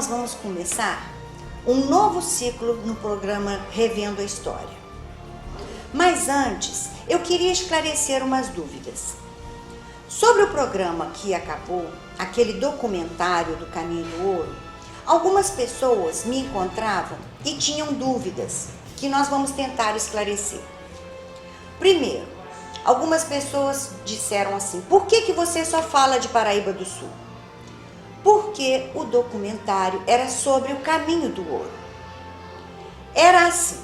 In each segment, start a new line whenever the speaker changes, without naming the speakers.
nós vamos começar um novo ciclo no programa Revendo a História. Mas antes, eu queria esclarecer umas dúvidas. Sobre o programa que acabou, aquele documentário do Caminho do Ouro, algumas pessoas me encontravam e tinham dúvidas que nós vamos tentar esclarecer. Primeiro, algumas pessoas disseram assim: por que você só fala de Paraíba do Sul? Porque o documentário era sobre o Caminho do Ouro. Era assim: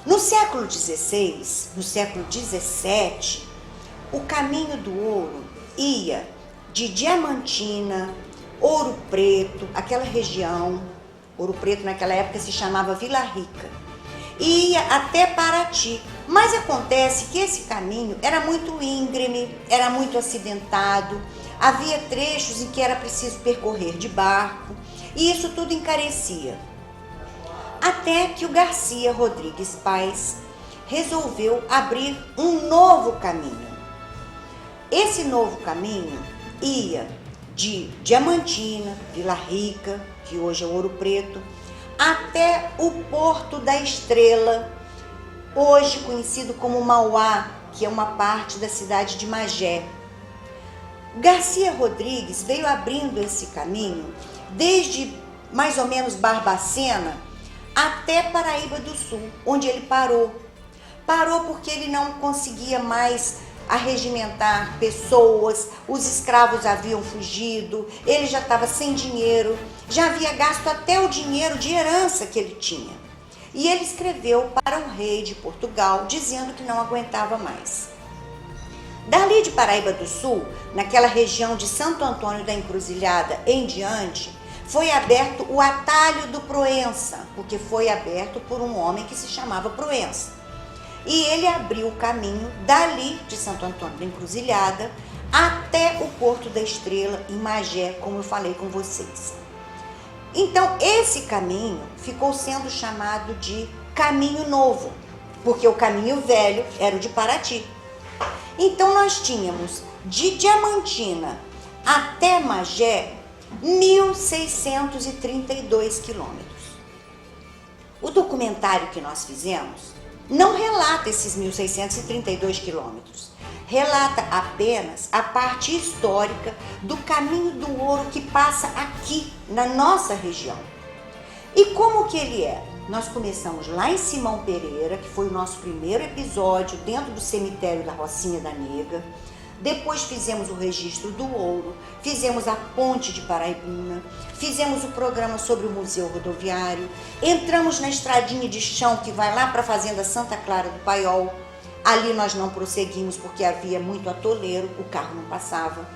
no século XVI, no século XVII, o Caminho do Ouro ia de Diamantina, Ouro Preto, aquela região. Ouro Preto naquela época se chamava Vila Rica, e ia até Paraty. Mas acontece que esse caminho era muito íngreme, era muito acidentado, havia trechos em que era preciso percorrer de barco, e isso tudo encarecia. Até que o Garcia Rodrigues Paes resolveu abrir um novo caminho. Esse novo caminho ia de Diamantina, Vila Rica, que hoje é Ouro Preto, até o Porto da Estrela, hoje conhecido como Mauá, que é uma parte da cidade de Magé. Garcia Rodrigues veio abrindo esse caminho desde mais ou menos Barbacena até Paraíba do Sul, onde ele parou. Parou porque ele não conseguia mais arregimentar pessoas, os escravos haviam fugido, ele já estava sem dinheiro, já havia gasto até o dinheiro de herança que ele tinha. E ele escreveu para o rei de Portugal dizendo que não aguentava mais. Dali de Paraíba do Sul, naquela região de Santo Antônio da Encruzilhada em diante, foi aberto o atalho do Proença, porque foi aberto por um homem que se chamava Proença. E ele abriu o caminho dali de Santo Antônio da Encruzilhada até o Porto da Estrela, em Magé, como eu falei com vocês. Então, esse caminho ficou sendo chamado de Caminho Novo, porque o caminho velho era o de Paraty. Então, nós tínhamos de Diamantina até Magé 1.632 quilômetros. O documentário que nós fizemos não relata esses 1.632 quilômetros, relata apenas a parte histórica do Caminho do Ouro que passa aqui na nossa região. E como que ele é? Nós começamos lá em Simão Pereira, que foi o nosso primeiro episódio dentro do cemitério da Rocinha da Nega. Depois fizemos o registro do ouro, fizemos a ponte de Paraibuna, fizemos o programa sobre o Museu Rodoviário, entramos na estradinha de chão que vai lá para a Fazenda Santa Clara do Paiol. Ali nós não prosseguimos porque havia muito atoleiro, o carro não passava.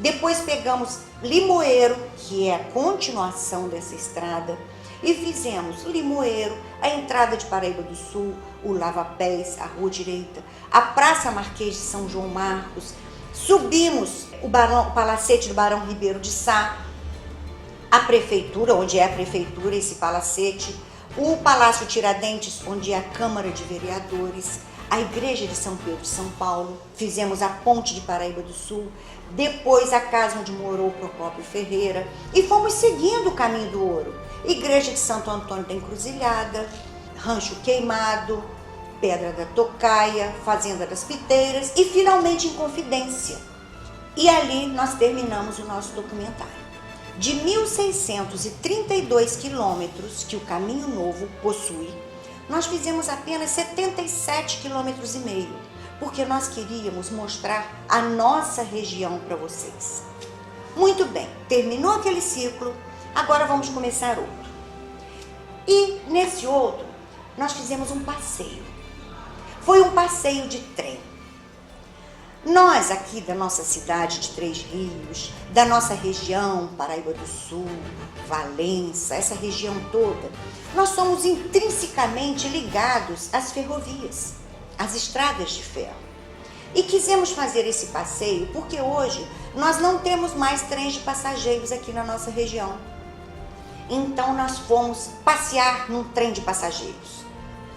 Depois pegamos Limoeiro, que é a continuação dessa estrada, e fizemos Limoeiro, a entrada de Paraíba do Sul, o Lava-Pés, a Rua Direita, a Praça Marquês de São João Marcos, subimos o Palacete do Barão Ribeiro de Sá, a Prefeitura, onde é a Prefeitura, esse palacete, o Palácio Tiradentes, onde é a Câmara de Vereadores, a Igreja de São Pedro de São Paulo, fizemos a Ponte de Paraíba do Sul, depois a casa onde morou Procópio Ferreira, e fomos seguindo o Caminho do Ouro, Igreja de Santo Antônio da Encruzilhada, Rancho Queimado, Pedra da Tocaia, Fazenda das Piteiras e finalmente Inconfidência. E ali nós terminamos o nosso documentário. De 1.632 quilômetros que o Caminho Novo possui, nós fizemos apenas 77,5 quilômetros, porque nós queríamos mostrar a nossa região para vocês. Muito bem, terminou aquele ciclo, agora vamos começar outro. E nesse outro, nós fizemos um passeio. Foi um passeio de trem. Nós aqui da nossa cidade de Três Rios, da nossa região, Paraíba do Sul, Valença, essa região toda, nós somos intrinsecamente ligados às ferrovias, às estradas de ferro. E quisemos fazer esse passeio porque hoje nós não temos mais trens de passageiros aqui na nossa região. Então nós fomos passear num trem de passageiros.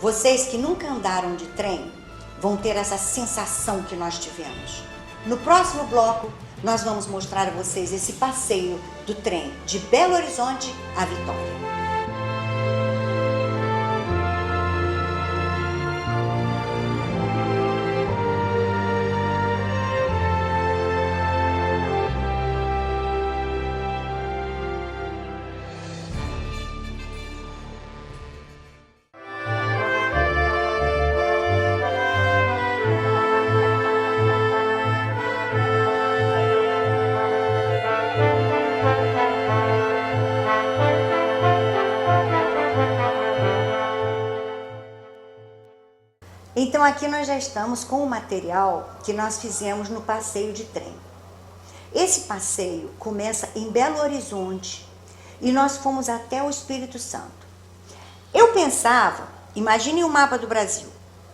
Vocês que nunca andaram de trem vão ter essa sensação que nós tivemos. No próximo bloco, nós vamos mostrar a vocês esse passeio do trem de Belo Horizonte a Vitória. Então aqui nós já estamos com o material que nós fizemos no passeio de trem. Esse passeio começa em Belo Horizonte e nós fomos até o Espírito Santo. Eu pensava, imagine o mapa do Brasil,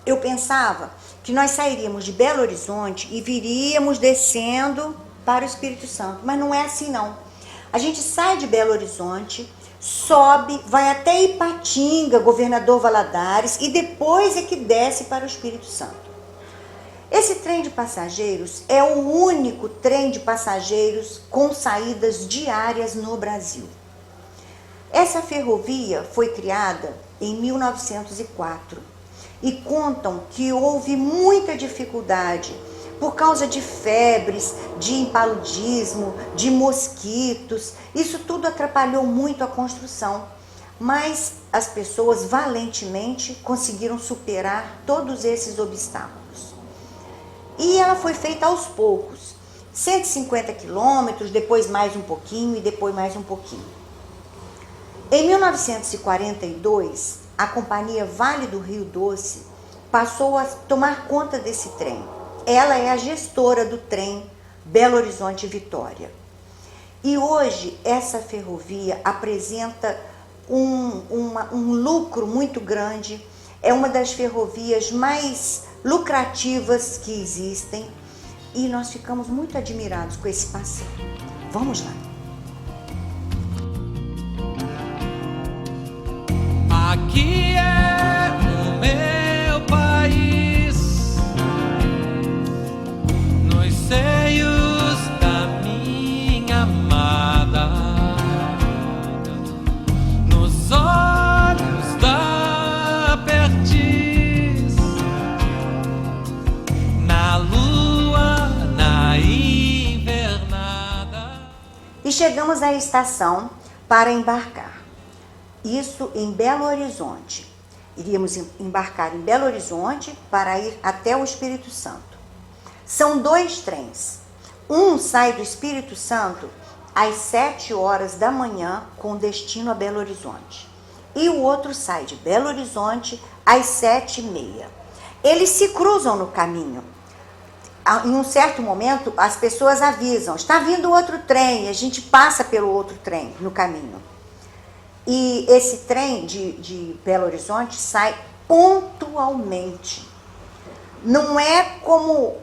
eu pensava que nós sairíamos de Belo Horizonte e viríamos descendo para o Espírito Santo, mas não é assim não. A gente sai de Belo Horizonte, sobe, vai até Ipatinga, Governador Valadares, e depois é que desce para o Espírito Santo. Esse trem de passageiros é o único trem de passageiros com saídas diárias no Brasil. Essa ferrovia foi criada em 1904 e contam que houve muita dificuldade por causa de febres, de impaludismo, de mosquitos. Isso tudo atrapalhou muito a construção, mas as pessoas valentemente conseguiram superar todos esses obstáculos. E ela foi feita aos poucos, 150 quilômetros, depois mais um pouquinho e depois mais um pouquinho. Em 1942, a Companhia Vale do Rio Doce passou a tomar conta desse trem. Ela é a gestora do trem Belo Horizonte-Vitória. E hoje essa ferrovia apresenta um lucro muito grande, é uma das ferrovias mais lucrativas que existem e nós ficamos muito admirados com esse passeio. Vamos lá!
Aqui é o meu país, nos seios da minha amada, nos olhos da perdiz, na lua, na invernada.
E chegamos à estação para embarcar. Isso em Belo Horizonte. Iríamos embarcar em Belo Horizonte para ir até o Espírito Santo. São 2 trens. Um sai do Espírito Santo às 7 horas da manhã com destino a Belo Horizonte. E o outro sai de Belo Horizonte às 7h30. Eles se cruzam no caminho. Em um certo momento, as pessoas avisam, está vindo outro trem, e a gente passa pelo outro trem no caminho. E esse trem de Belo Horizonte sai pontualmente. Não é como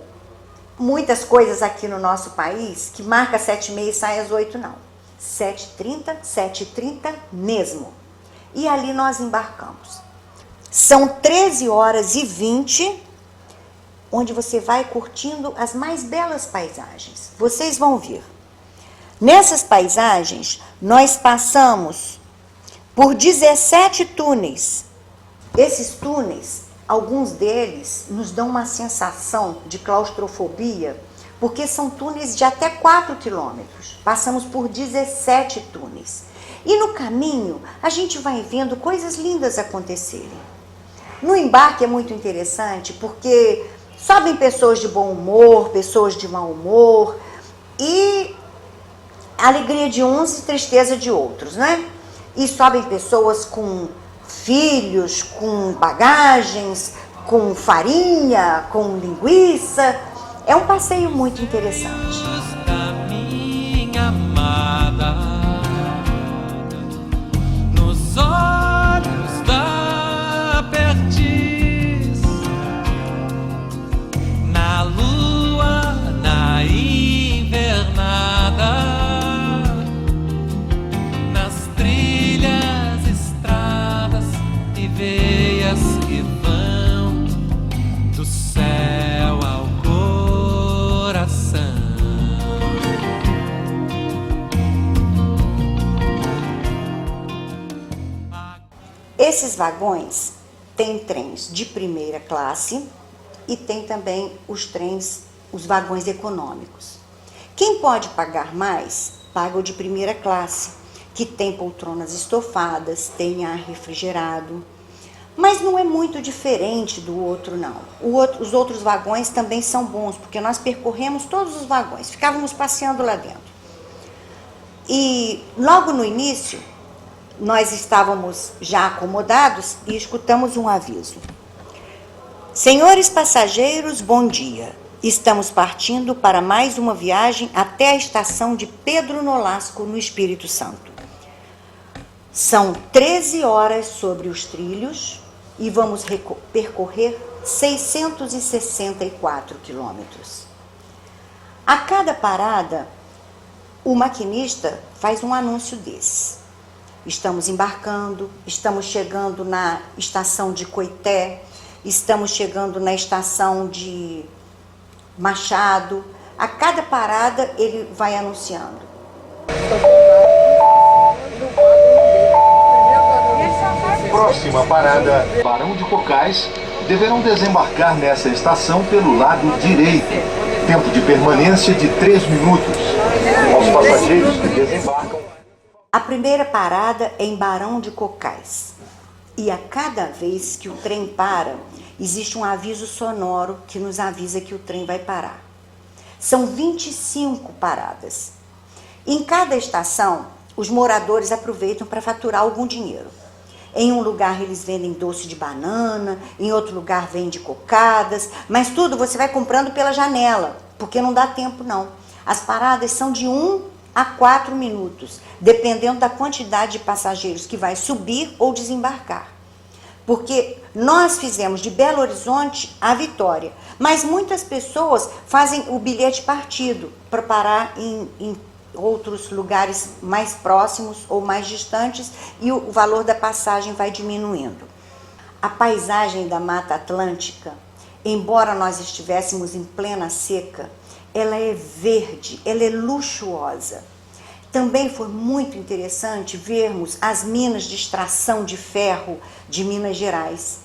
muitas coisas aqui no nosso país, que marca 7h30 e sai às 8, não. 7h30, 7h30 mesmo. E ali nós embarcamos. São 13h20, onde você vai curtindo as mais belas paisagens. Vocês vão ver. Nessas paisagens, nós passamos por 17 túneis. Esses túneis, alguns deles nos dão uma sensação de claustrofobia, porque são túneis de até 4 quilômetros. Passamos por 17 túneis. E no caminho, a gente vai vendo coisas lindas acontecerem. No embarque é muito interessante, porque sobem pessoas de bom humor, pessoas de mau humor, e alegria de uns e tristeza de outros, né? E sobem pessoas com filhos, com bagagens, com farinha, com linguiça. É um passeio muito interessante.
Da minha amada, nos olhos da perdiz, na lua, na invernada, nas trilhas, estradas e veias que vão do céu ao coração.
Esses vagões têm trens de primeira classe e tem também os vagões econômicos. Quem pode pagar mais, paga o de primeira classe, que tem poltronas estofadas, tem ar refrigerado. Mas não é muito diferente do outro, não. Os outros vagões também são bons, porque nós percorremos todos os vagões, ficávamos passeando lá dentro. E logo no início, nós estávamos já acomodados e escutamos um aviso. Senhores passageiros, bom dia. Estamos partindo para mais uma viagem até a estação de Pedro Nolasco, no Espírito Santo. São 13 horas sobre os trilhos e vamos percorrer 664 quilômetros. A cada parada, o maquinista faz um anúncio desse. Estamos embarcando, estamos chegando na estação de Coité, estamos chegando na estação de Machado. A cada parada ele vai anunciando.
Próxima parada, Barão de Cocais, deverão desembarcar nessa estação pelo lado direito. Tempo de permanência de 3 minutos. Aos passageiros que desembarcam.
A primeira parada é em Barão de Cocais. E a cada vez que o trem para, existe um aviso sonoro que nos avisa que o trem vai parar. São 25 paradas. Em cada estação, os moradores aproveitam para faturar algum dinheiro. Em um lugar eles vendem doce de banana, em outro lugar vende cocadas, mas tudo você vai comprando pela janela, porque não dá tempo não. As paradas são de 1 a 4 minutos, dependendo da quantidade de passageiros que vai subir ou desembarcar. Porque nós fizemos de Belo Horizonte a Vitória, mas muitas pessoas fazem o bilhete partido para parar em outros lugares mais próximos ou mais distantes e o valor da passagem vai diminuindo. A paisagem da Mata Atlântica, embora nós estivéssemos em plena seca, ela é verde, ela é luxuosa. Também foi muito interessante vermos as minas de extração de ferro de Minas Gerais.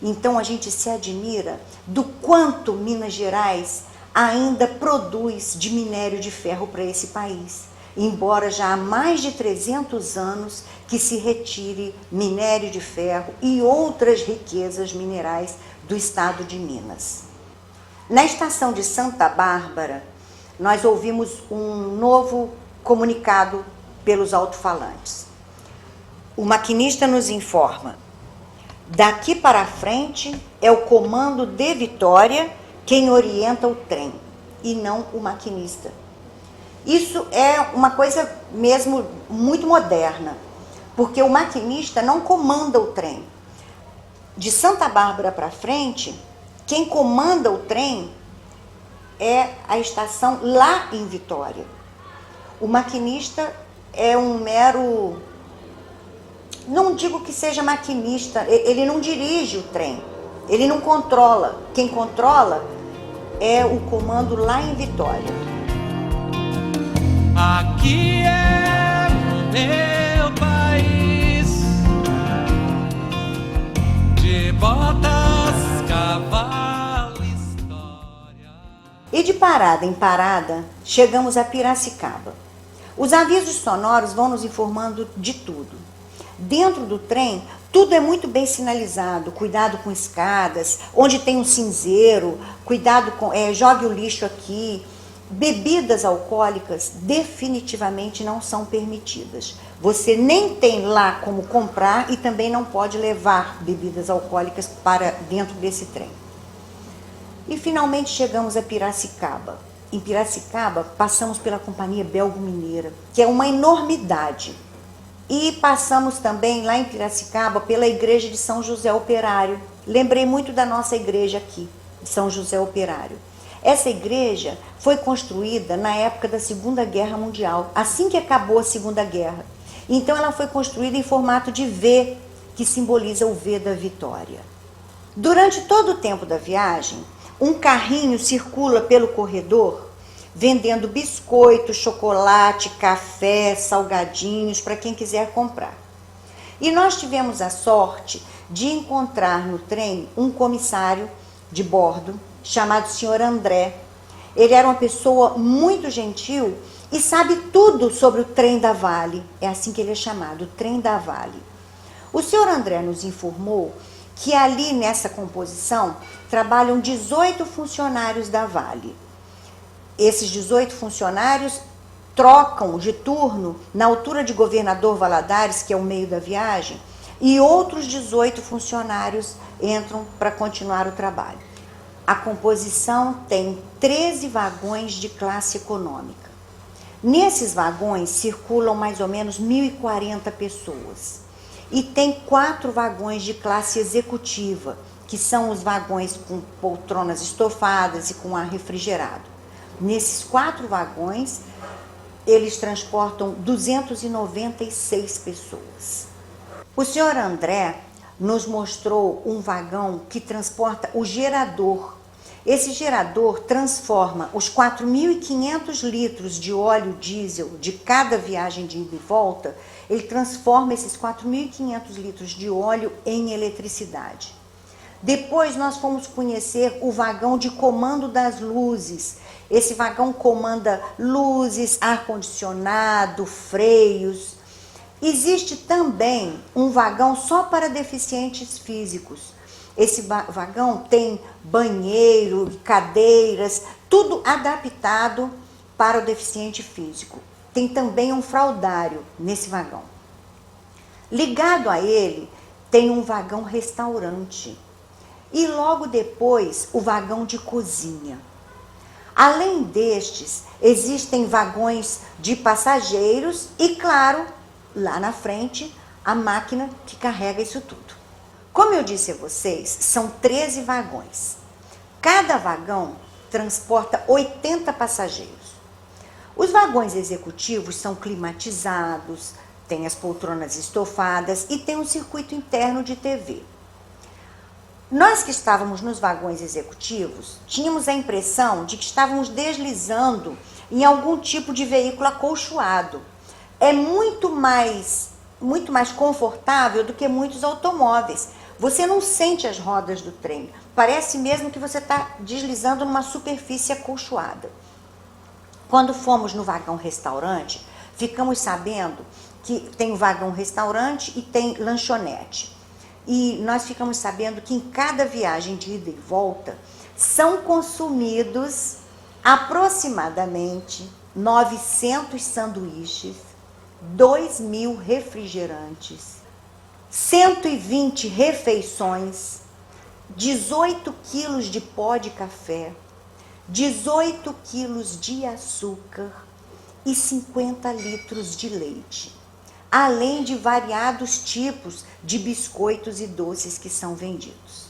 Então a gente se admira do quanto Minas Gerais ainda produz de minério de ferro para esse país, embora já há mais de 300 anos que se retire minério de ferro e outras riquezas minerais do estado de Minas. Na estação de Santa Bárbara, nós ouvimos um novo comunicado pelos alto-falantes. O maquinista nos informa: daqui para frente é o comando de Vitória quem orienta o trem, e não o maquinista. Isso é uma coisa mesmo muito moderna, porque o maquinista não comanda o trem. De Santa Bárbara para frente, quem comanda o trem é a estação lá em Vitória. O maquinista é um mero... Não digo que seja maquinista, ele não dirige o trem, ele não controla. Quem controla é o comando lá em Vitória.
Aqui é o meu país, de botas, cavalo, história.
E de parada em parada, chegamos a Piracicaba. Os avisos sonoros vão nos informando de tudo. Dentro do trem, tudo é muito bem sinalizado. Cuidado com escadas, onde tem um cinzeiro, cuidado com... jogue o lixo aqui. Bebidas alcoólicas definitivamente não são permitidas. Você nem tem lá como comprar e também não pode levar bebidas alcoólicas para dentro desse trem. E finalmente chegamos a Piracicaba. Em Piracicaba, passamos pela Companhia Belgo-Mineira, que é uma enormidade. E passamos também lá em Piracicaba pela igreja de São José Operário. Lembrei muito da nossa igreja aqui, de São José Operário. Essa igreja foi construída na época da Segunda Guerra Mundial, assim que acabou a Segunda Guerra. Então ela foi construída em formato de V, que simboliza o V da vitória. Durante todo o tempo da viagem, um carrinho circula pelo corredor vendendo biscoito, chocolate, café, salgadinhos para quem quiser comprar. E nós tivemos a sorte de encontrar no trem um comissário de bordo chamado Sr. André. Ele era uma pessoa muito gentil e sabe tudo sobre o trem da Vale. É assim que ele é chamado, o trem da Vale. O Sr. André nos informou que ali nessa composição trabalham 18 funcionários da Vale. Esses 18 funcionários trocam de turno na altura de Governador Valadares, que é o meio da viagem, e outros 18 funcionários entram para continuar o trabalho. A composição tem 13 vagões de classe econômica. Nesses vagões circulam mais ou menos 1.040 pessoas. E tem 4 vagões de classe executiva, que são os vagões com poltronas estofadas e com ar refrigerado. Nesses 4 vagões, eles transportam 296 pessoas. O senhor André nos mostrou um vagão que transporta o gerador. Esse gerador transforma os 4.500 litros de óleo diesel de cada viagem de ida e volta, ele transforma esses 4.500 litros de óleo em eletricidade. Depois nós fomos conhecer o vagão de comando das luzes. Esse vagão comanda luzes, ar-condicionado, freios. Existe também um vagão só para deficientes físicos. Esse vagão tem banheiro, cadeiras, tudo adaptado para o deficiente físico. Tem também um fraldário nesse vagão. Ligado a ele, tem um vagão restaurante. E logo depois, o vagão de cozinha. Além destes, existem vagões de passageiros e, claro, lá na frente, a máquina que carrega isso tudo. Como eu disse a vocês, são 13 vagões. Cada vagão transporta 80 passageiros. Os vagões executivos são climatizados, tem as poltronas estofadas e tem um circuito interno de TV. Nós que estávamos nos vagões executivos, tínhamos a impressão de que estávamos deslizando em algum tipo de veículo acolchoado. É muito mais confortável do que muitos automóveis. Você não sente as rodas do trem. Parece mesmo que você está deslizando numa superfície acolchoada. Quando fomos no vagão restaurante, ficamos sabendo que tem o vagão restaurante e tem lanchonete. E nós ficamos sabendo que em cada viagem de ida e volta são consumidos aproximadamente 900 sanduíches, 2.000 refrigerantes, 120 refeições, 18 quilos de pó de café, 18 quilos de açúcar e 50 litros de leite, além de variados tipos de biscoitos e doces que são vendidos.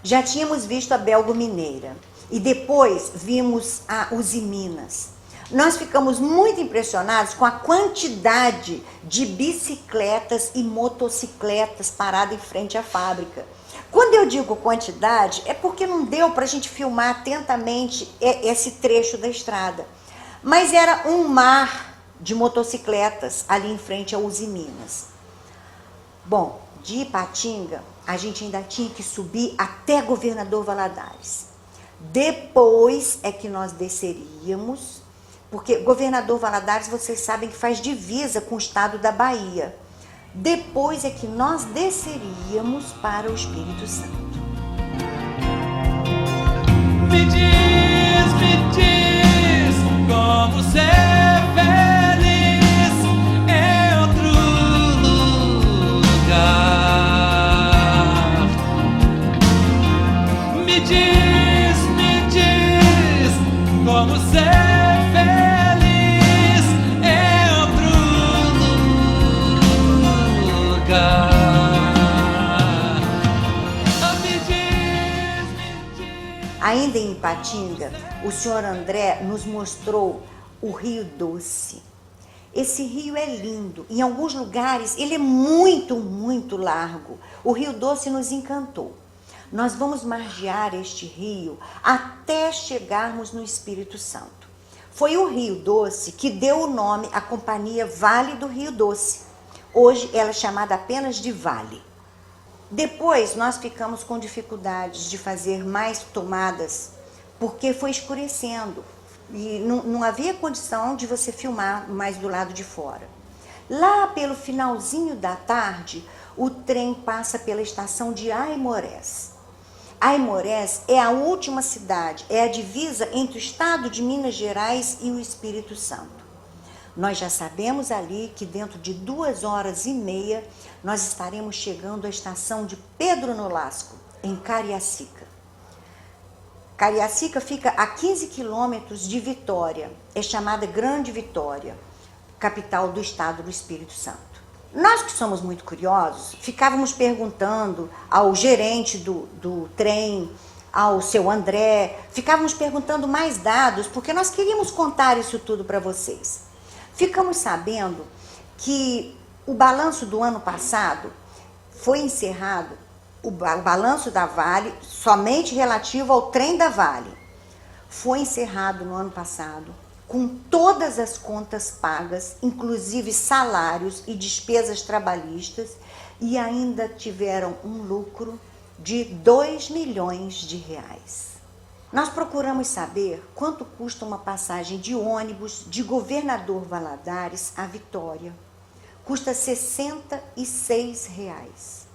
Já tínhamos visto a Belgo Mineira e depois vimos a Uzi Minas. Nós ficamos muito impressionados com a quantidade de bicicletas e motocicletas paradas em frente à fábrica. Quando eu digo quantidade, é porque não deu para a gente filmar atentamente esse trecho da estrada. Mas era um mar de motocicletas ali em frente a Uzi Minas. Bom, de Ipatinga, a gente ainda tinha que subir até Governador Valadares. Depois é que nós desceríamos, porque Governador Valadares, vocês sabem que faz divisa com o estado da Bahia. Depois é que nós desceríamos para o Espírito Santo.
Me diz como ser feliz em outro lugar. Me diz como ser feliz em outro lugar.
Ainda em Ipatinga, o senhor André nos mostrou o Rio Doce. Esse rio é lindo. Em alguns lugares ele é muito, muito largo. O Rio Doce nos encantou. Nós vamos margear este rio até chegarmos no Espírito Santo. Foi o Rio Doce que deu o nome à companhia Vale do Rio Doce. Hoje ela é chamada apenas de Vale. Depois nós ficamos com dificuldades de fazer mais tomadas, porque foi escurecendo e não havia condição de você filmar mais do lado de fora. Lá pelo finalzinho da tarde, o trem passa pela estação de Aimorés. Aimorés é a última cidade, é a divisa entre o estado de Minas Gerais e o Espírito Santo. Nós já sabemos ali que dentro de 2h30 nós estaremos chegando à estação de Pedro Nolasco, em Cariacica. Cariacica fica a 15 quilômetros de Vitória, é chamada Grande Vitória, capital do estado do Espírito Santo. Nós que somos muito curiosos, ficávamos perguntando ao gerente do trem, ao seu André, ficávamos perguntando mais dados, porque nós queríamos contar isso tudo para vocês. Ficamos sabendo que o balanço do ano passado foi encerrado, o balanço da Vale, somente relativo ao trem da Vale, foi encerrado no ano passado, com todas as contas pagas, inclusive salários e despesas trabalhistas, e ainda tiveram um lucro de 2 milhões de reais. Nós procuramos saber quanto custa uma passagem de ônibus de Governador Valadares a Vitória. Custa R$ 66.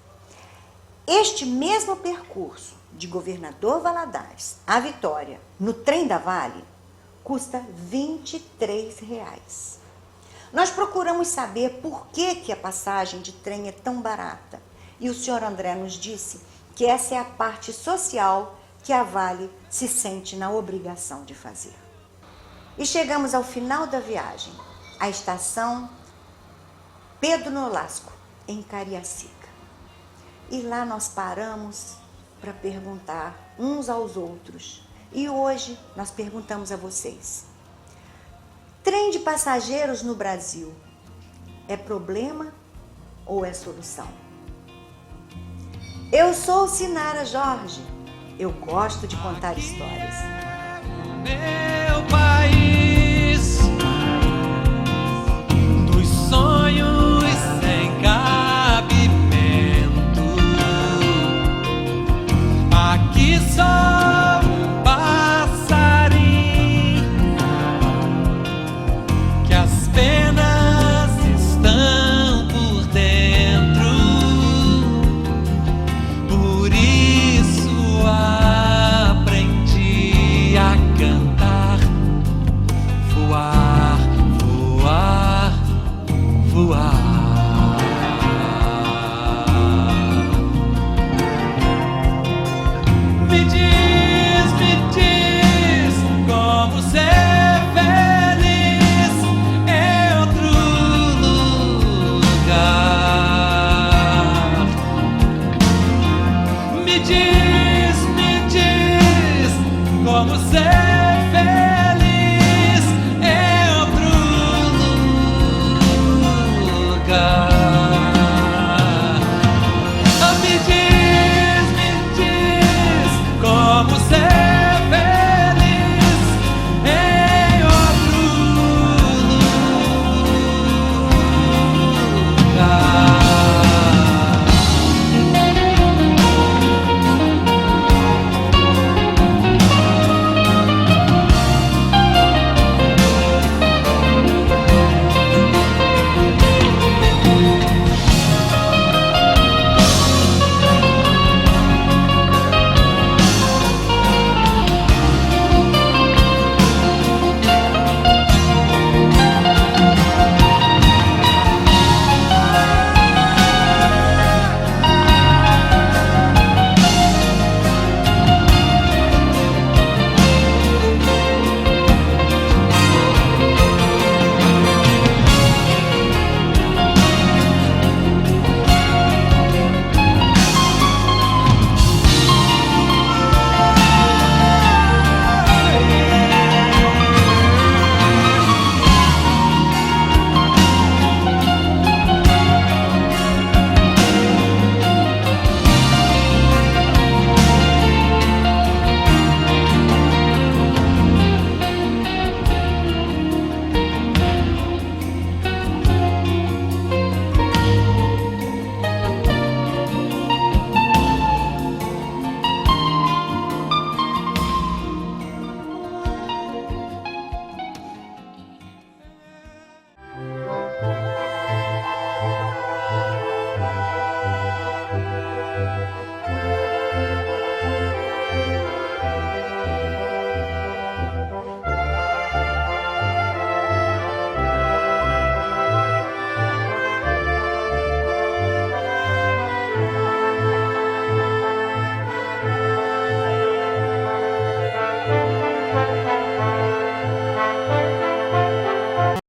Este mesmo percurso de Governador Valadares a Vitória, no trem da Vale, custa R$ 23. Nós procuramos saber por que a passagem de trem é tão barata. E o senhor André nos disse que essa é a parte social que a Vale se sente na obrigação de fazer. E chegamos ao final da viagem, à estação Pedro Nolasco, em Cariacica. E lá nós paramos para perguntar uns aos outros. E hoje nós perguntamos a vocês: trem de passageiros no Brasil é problema ou é solução? Eu sou Sinara Jorge. Eu gosto de contar histórias.
Meu pai.